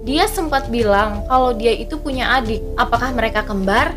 dia sempat bilang kalau dia itu punya adik. Apakah mereka kembar?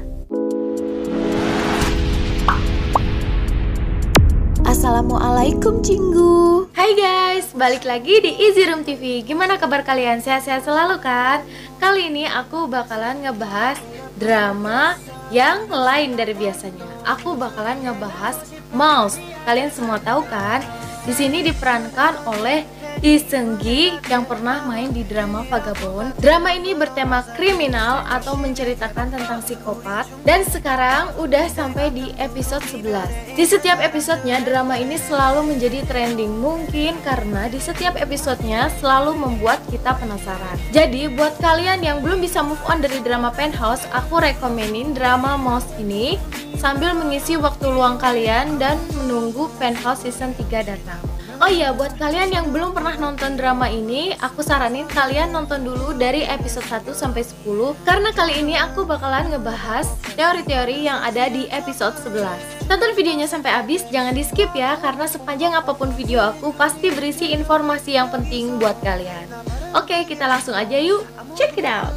Assalamualaikum Cinggu. Hai guys, balik lagi di Easy Room TV. Gimana kabar kalian? Sehat-sehat selalu kan? Kali ini aku bakalan ngebahas drama yang lain dari biasanya. Aku bakalan ngebahas Mouse. Kalian semua tahu kan? Di sini diperankan oleh Lee Seung-gi yang pernah main di drama Vagabond. Drama ini bertema kriminal atau menceritakan tentang psikopat, dan sekarang udah sampai di episode 11. Di setiap episodenya drama ini selalu menjadi trending, mungkin karena di setiap episodenya selalu membuat kita penasaran. Jadi buat kalian yang belum bisa move on dari drama Penthouse, aku rekomenin drama Mouse ini sambil mengisi waktu luang kalian dan menunggu Penthouse season 3 datang. Oh iya, buat kalian yang belum pernah nonton drama ini, aku saranin kalian nonton dulu dari episode 1 sampai 10, karena kali ini aku bakalan ngebahas teori-teori yang ada di episode 11. Tonton videonya sampai habis, jangan di skip ya, karena sepanjang apapun video aku pasti berisi informasi yang penting buat kalian. Oke, kita langsung aja yuk, check it out.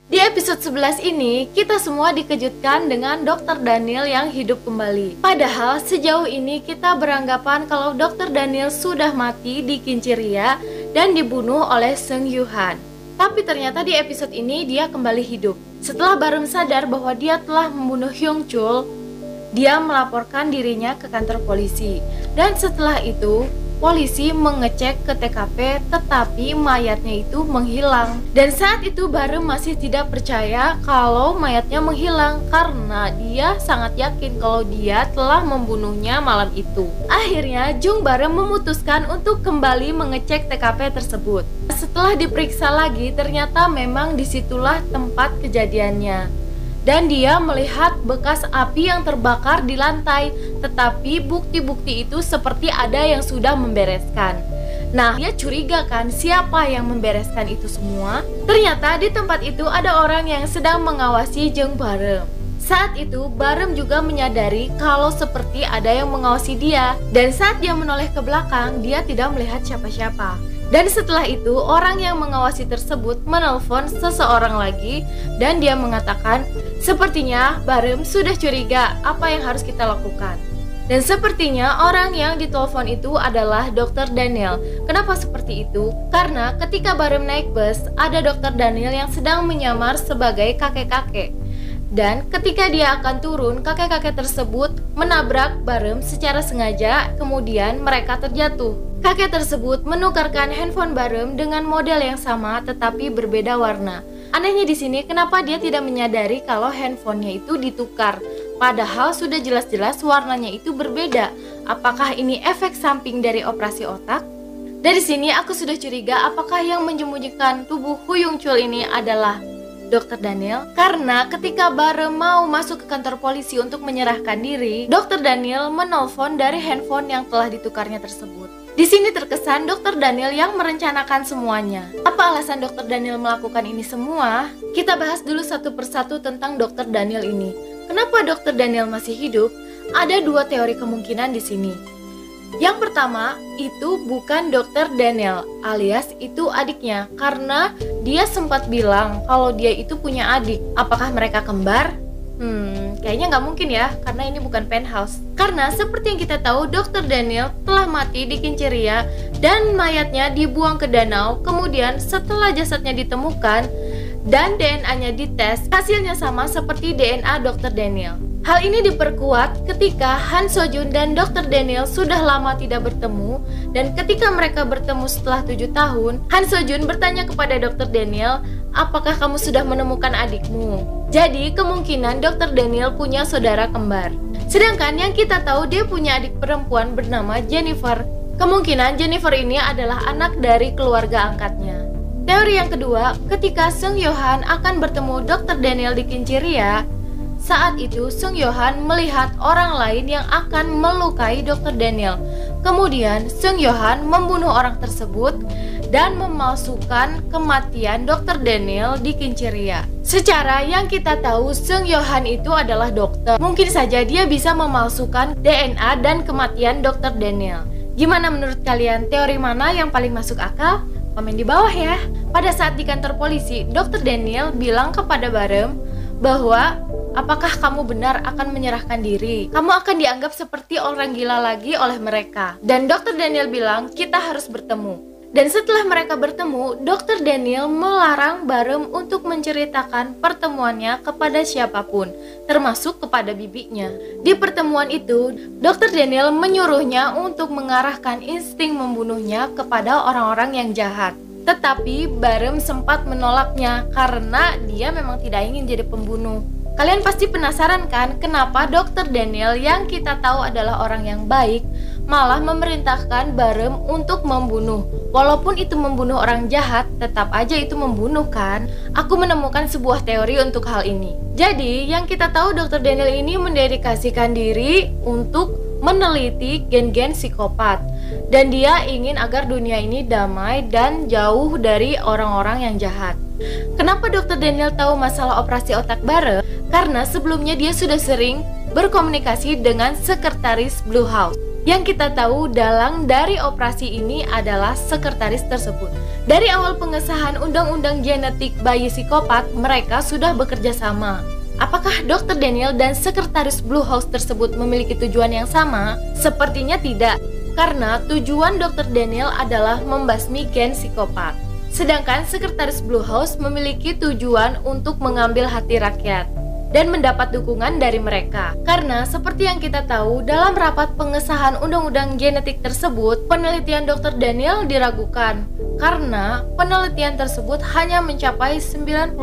Di episode 11 ini, kita semua dikejutkan dengan Dr. Daniel yang hidup kembali. Padahal sejauh ini kita beranggapan kalau Dr. Daniel sudah mati di Kincheria dan dibunuh oleh Seung Yoo-han. Tapi ternyata di episode ini dia kembali hidup. Setelah Barum sadar bahwa dia telah membunuh Hyung Chul, dia melaporkan dirinya ke kantor polisi. Dan setelah itu, polisi mengecek ke TKP, tetapi mayatnya itu menghilang. Dan saat itu Barum masih tidak percaya kalau mayatnya menghilang, karena dia sangat yakin kalau dia telah membunuhnya malam itu. Akhirnya Jung Barum memutuskan untuk kembali mengecek TKP tersebut. Setelah diperiksa lagi, ternyata memang disitulah tempat kejadiannya. Dan dia melihat bekas api yang terbakar di lantai, tetapi bukti-bukti itu seperti ada yang sudah membereskan. Nah, dia curiga kan siapa yang membereskan itu semua? Ternyata di tempat itu ada orang yang sedang mengawasi Jung Barum. Saat itu Barum juga menyadari kalau seperti ada yang mengawasi dia, dan saat dia menoleh ke belakang, dia tidak melihat siapa-siapa. Dan setelah itu orang yang mengawasi tersebut menelpon seseorang lagi, dan dia mengatakan, sepertinya Barum sudah curiga, apa yang harus kita lakukan? Dan sepertinya orang yang ditelepon itu adalah Dr. Daniel. Kenapa seperti itu? Karena ketika Barum naik bus, ada Dr. Daniel yang sedang menyamar sebagai kakek-kakek. Dan ketika dia akan turun, kakek-kakek tersebut menabrak Barum secara sengaja, kemudian mereka terjatuh. Kakek tersebut menukarkan handphone Barum dengan model yang sama tetapi berbeda warna. Anehnya di sini, kenapa dia tidak menyadari kalau handphonenya itu ditukar, padahal sudah jelas-jelas warnanya itu berbeda. Apakah ini efek samping dari operasi otak? Dari sini aku sudah curiga apakah yang menyembunyikan tubuh Hyung Chul ini adalah Dr. Daniel, karena ketika Barum mau masuk ke kantor polisi untuk menyerahkan diri, Dr. Daniel menelpon dari handphone yang telah ditukarnya tersebut. Di sini terkesan Dr. Daniel yang merencanakan semuanya. Apa alasan Dr. Daniel melakukan ini semua? Kita bahas dulu satu persatu tentang Dr. Daniel ini. Kenapa Dr. Daniel masih hidup? Ada dua teori kemungkinan di sini. Yang pertama, itu bukan Dr. Daniel, alias itu adiknya, karena dia sempat bilang kalau dia itu punya adik. Apakah mereka kembar? Kayaknya nggak mungkin ya, karena ini bukan Penthouse. Karena seperti yang kita tahu, Dr. Daniel telah mati di Kincheria dan mayatnya dibuang ke danau. Kemudian setelah jasadnya ditemukan dan DNA-nya dites, hasilnya sama seperti DNA Dr. Daniel. Hal ini diperkuat ketika Han So Jun dan Dr. Daniel sudah lama tidak bertemu, dan ketika mereka bertemu setelah 7 tahun, Han So Jun bertanya kepada Dr. Daniel, apakah kamu sudah menemukan adikmu? Jadi kemungkinan Dr. Daniel punya saudara kembar. Sedangkan yang kita tahu dia punya adik perempuan bernama Jennifer. Kemungkinan Jennifer ini adalah anak dari keluarga angkatnya. Teori yang kedua, ketika Seung Yoo-han akan bertemu Dr. Daniel di Kincheria, saat itu Seung Yoo-han melihat orang lain yang akan melukai Dr. Daniel. Kemudian Seung Yoo-han membunuh orang tersebut, dan memalsukan kematian Dr. Daniel di Kincheria. Secara yang kita tahu, Seung Yohan itu adalah dokter. Mungkin saja dia bisa memalsukan DNA dan kematian Dr. Daniel. Gimana menurut kalian? Teori mana yang paling masuk akal? Komen di bawah ya. Pada saat di kantor polisi, Dr. Daniel bilang kepada Barem bahwa apakah kamu benar akan menyerahkan diri? Kamu akan dianggap seperti orang gila lagi oleh mereka. Dan Dr. Daniel bilang kita harus bertemu. Dan setelah mereka bertemu, Dr. Daniel melarang Barem untuk menceritakan pertemuannya kepada siapapun, termasuk kepada bibinya. Di pertemuan itu, Dr. Daniel menyuruhnya untuk mengarahkan insting membunuhnya kepada orang-orang yang jahat. Tetapi Barem sempat menolaknya karena dia memang tidak ingin jadi pembunuh. Kalian pasti penasaran kan kenapa Dr. Daniel yang kita tahu adalah orang yang baik malah memerintahkan Barem untuk membunuh. Walaupun itu membunuh orang jahat, tetap aja itu membunuh kan? Aku menemukan sebuah teori untuk hal ini. Jadi, yang kita tahu Dr. Daniel ini mendedikasikan diri untuk meneliti gen-gen psikopat. Dan dia ingin agar dunia ini damai dan jauh dari orang-orang yang jahat. Kenapa Dr. Daniel tahu masalah operasi otak Barem? Karena sebelumnya dia sudah sering berkomunikasi dengan sekretaris Blue House. Yang kita tahu dalang dari operasi ini adalah sekretaris tersebut. Dari awal pengesahan undang-undang genetik bayi psikopat, mereka sudah bekerja sama. Apakah Dr. Daniel dan sekretaris Blue House tersebut memiliki tujuan yang sama? Sepertinya tidak, karena tujuan Dr. Daniel adalah membasmi gen psikopat. Sedangkan sekretaris Blue House memiliki tujuan untuk mengambil hati rakyat dan mendapat dukungan dari mereka. Karena seperti yang kita tahu, dalam rapat pengesahan undang-undang genetik tersebut, penelitian Dr. Daniel diragukan karena penelitian tersebut hanya mencapai 99%,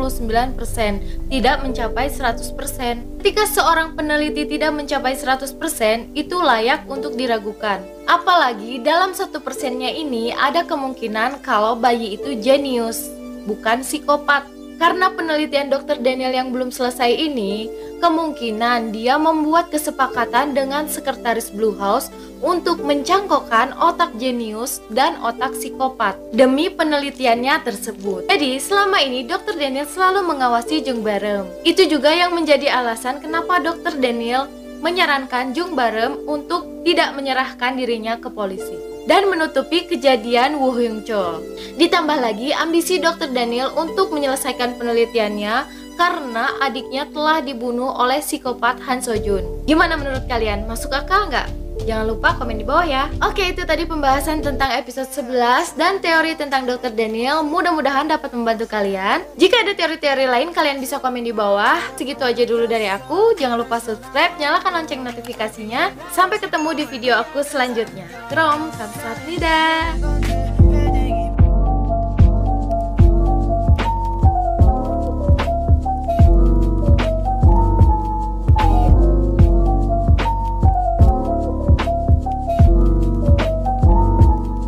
tidak mencapai 100%. Ketika seorang peneliti tidak mencapai 100%, itu layak untuk diragukan. Apalagi dalam 1%-nya ini ada kemungkinan kalau bayi itu jenius, bukan psikopat. Karena penelitian Dr. Daniel yang belum selesai ini, kemungkinan dia membuat kesepakatan dengan sekretaris Blue House untuk mencangkokkan otak jenius dan otak psikopat demi penelitiannya tersebut. Jadi selama ini Dr. Daniel selalu mengawasi Jung Barem. Itu juga yang menjadi alasan kenapa Dr. Daniel menyarankan Jung Barem untuk tidak menyerahkan dirinya ke polisi dan menutupi kejadian Woo Hyung Chol. Ditambah lagi ambisi Dr. Daniel untuk menyelesaikan penelitiannya karena adiknya telah dibunuh oleh psikopat Han So Jun. Gimana menurut kalian? Masuk akal nggak? Jangan lupa komen di bawah ya. Oke, itu tadi pembahasan tentang episode 11 dan teori tentang Dr. Daniel. Mudah-mudahan dapat membantu kalian. Jika ada teori-teori lain, kalian bisa komen di bawah. Segitu aja dulu dari aku. Jangan lupa subscribe, nyalakan lonceng notifikasinya. Sampai ketemu di video aku selanjutnya. Krom, kamsahamnida.